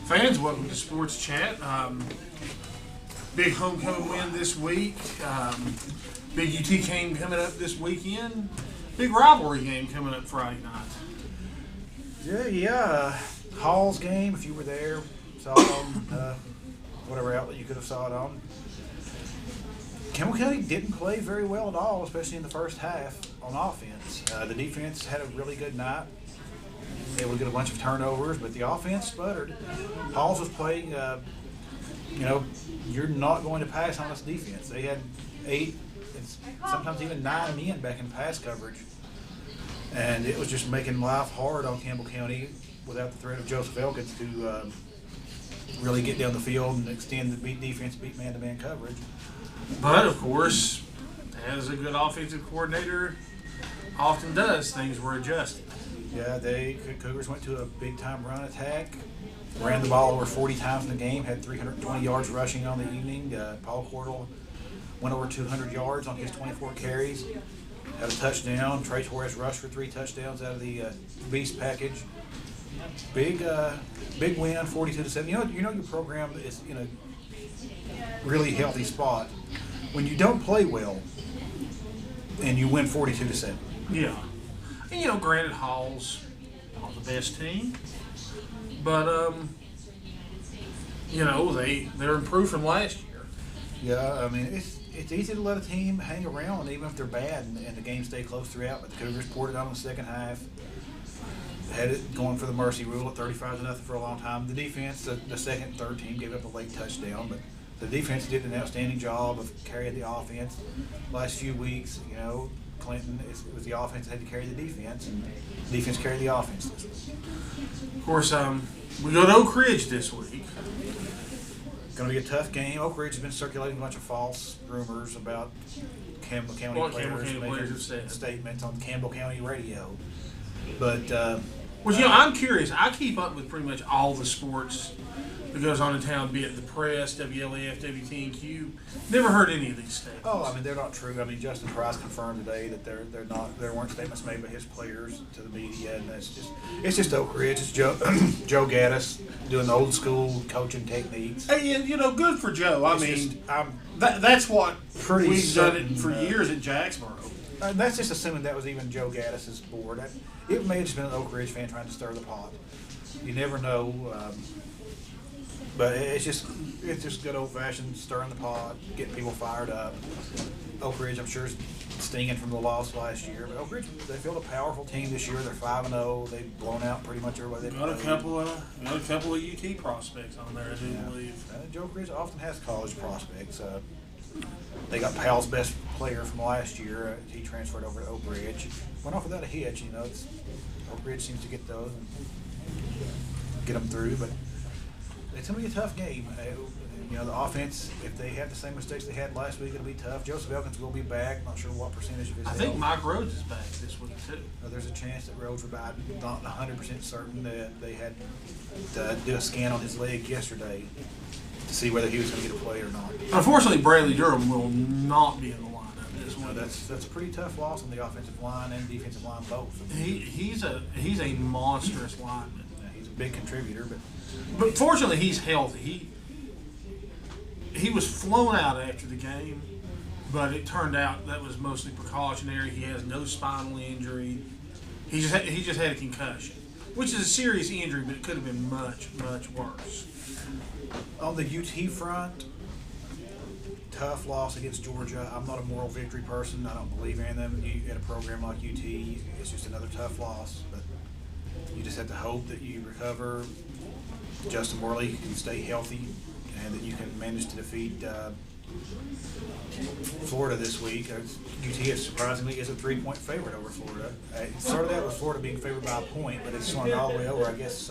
Fans, welcome to Sports Chat. Big homecoming win this week. Big UT game coming up this weekend. Big rivalry game coming up Friday night. Yeah. Hall's game, if you were there, saw it on whatever outlet you could have saw it on. Campbell County didn't play very well at all, especially in the first half on offense. The defense had a really good night. Able to get a bunch of turnovers, but the offense sputtered. Halls was playing, you're not going to pass on this defense. They had 8, sometimes even 9 men back in pass coverage. And it was just making life hard on Campbell County without the threat of Joseph Elkins to really get down the field and extend the beat man-to-man coverage. But, of course, as a good offensive coordinator often does, things were adjusted. Yeah, Cougars went to a big-time run attack, ran the ball over 40 times in the game, had 320 yards rushing on the evening. Paul Cordell went over 200 yards on his 24 carries, had a touchdown. Trey Torres rushed for 3 touchdowns out of the Beast package. Big win, 42-7. You know your program is in a really healthy spot when you don't play well and you win 42-7. Yeah. And, granted, Hall's not the best team, but, they're improved from last year. Yeah, I mean, it's easy to let a team hang around even if they're bad and the game stay close throughout, but the Cougars poured it on in the second half, had it going for the mercy rule at 35-0 for a long time. The defense, the second and third team gave up a late touchdown, but the defense did an outstanding job of carrying the offense. Last few weeks, Clinton, it was the offense that had to carry the defense, and the defense carried the offense. Of course, we go to Oak Ridge this week. Going to be a tough game. Oak Ridge has been circulating a bunch of false rumors about Campbell County players making statements on Campbell County radio. But I'm curious. I keep up with pretty much all the sports that goes on in town, be it the press, WLAF, WTNQ. Never heard any of these statements. Oh, I mean, they're not true. I mean, Justin Price confirmed today that there weren't statements made by his players to the media, and it's just Oak Ridge. It's Joe Gaddis doing the old school coaching techniques. Hey, good for Joe. That's what we've done it for years at Jacksboro. That's just assuming that was even Joe Gaddis's board. It may have just been an Oak Ridge fan trying to stir the pot. You never know. But it's just good old-fashioned stirring the pot, getting people fired up. Oak Ridge, I'm sure, is stinging from the loss last year. But Oak Ridge, they feel a powerful team this year. They're 5-0. They've blown out pretty much everybody they've got a couple of UT prospects on there, I do believe. Oak Ridge often has college prospects. They got Powell's best player from last year. He transferred over to Oak Ridge. Went off without a hitch. Oak Ridge seems to get those and get them through, but it's going to be a tough game. The offense, if they have the same mistakes they had last week, it'll be tough. Joseph Elkins will be back. Not sure what percentage of his health. I think Mike Rhodes is back this week, too. There's a chance that Rhodes will be back. Not 100% certain. They had to do a scan on his leg yesterday to see whether he was going to get a play or not. Unfortunately, Bradley Durham will not be in the lineup this week. That's a pretty tough loss on the offensive line and defensive line both. He's a monstrous lineman. Yeah, he's a big contributor, but fortunately, he's healthy. He was flown out after the game, but it turned out that was mostly precautionary. He has no spinal injury. He just had a concussion, which is a serious injury, but it could have been much, much worse. On the UT front, tough loss against Georgia. I'm not a moral victory person. I don't believe in them. In a program like UT, it's just another tough loss. But you just have to hope that you recover. Justin Worley can stay healthy, and that you can manage to defeat Florida this week. UT surprisingly is a 3-point favorite over Florida. It started out with Florida being favored by a point, but it's swung all the way over. I guess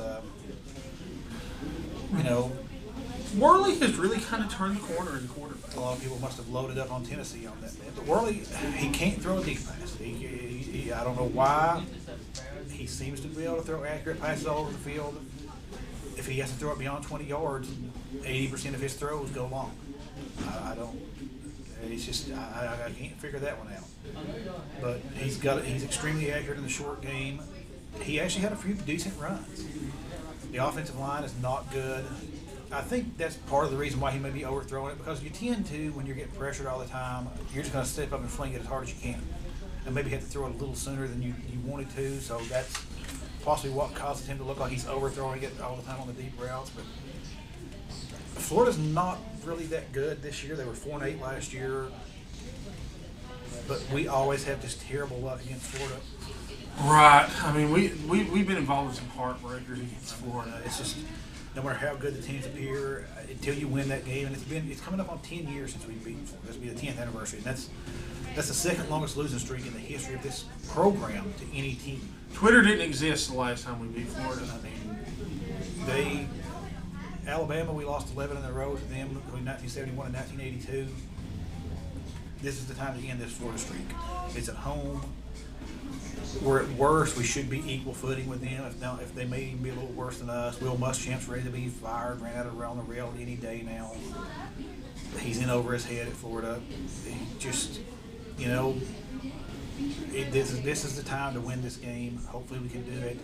Worley has really kind of turned the corner in quarterback. A lot of people must have loaded up on Tennessee on that bit. But Worley, he can't throw a deep pass. I don't know why. He seems to be able to throw accurate passes all over the field. If he has to throw it beyond 20 yards, 80% of his throws go long. I don't. It's just I can't figure that one out. But he's extremely accurate in the short game. He actually had a few decent runs. The offensive line is not good. I think that's part of the reason why he may be overthrowing it, because you tend to, when you're getting pressured all the time, you're just going to step up and fling it as hard as you can. And maybe have to throw it a little sooner than you wanted to, so that's possibly what causes him to look like he's overthrowing it all the time on the deep routes. But Florida's not really that good this year. They were 4-8 last year, but we always have just terrible luck against Florida. Right. I mean, we've been involved in some heartbreakers against Florida. It's just no matter how good the teams appear, until you win that game, and it's coming up on 10 years since we've beaten Florida. This will be the 10th anniversary, and that's the second longest losing streak in the history of this program to any team. Twitter didn't exist the last time we beat Florida. I mean, Alabama, we lost 11 in a row to them between 1971 and 1982. This is the time to end this Florida streak. It's at home. We're at worst, we should be equal footing with them. If they may even be a little worse than us. Will Muschamp's ready to be fired, ran out around the rail any day now. He's in over his head at Florida. He just, this is the time to win this game. Hopefully we can do it.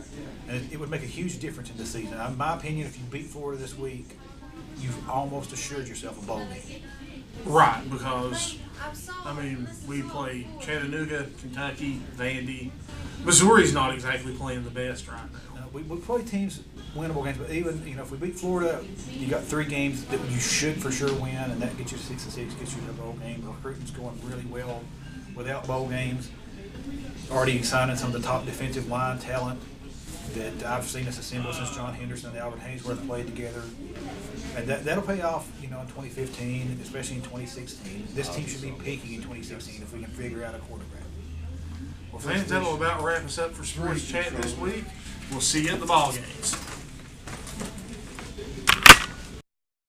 And it would make a huge difference in the season. In my opinion, if you beat Florida this week, you've almost assured yourself a bowl game. Right, because, we play Chattanooga, Kentucky, Vandy. Missouri's not exactly playing the best right now. We play teams, winnable games, but even, if we beat Florida, you got 3 games that you should for sure win, and that gets you 6-6, gets you to a bowl game. Recruiting's going really well without bowl games. Already signing some of the top defensive line talent that I've seen us assemble since John Henderson and Albert Haynesworth played together. And that'll pay off, in 2015, especially in 2016. This team should be peaking in 2016 if we can figure out a quarterback. Well, fans, that'll about wrap us up for Sports Chat this week. We'll see you at the ball games.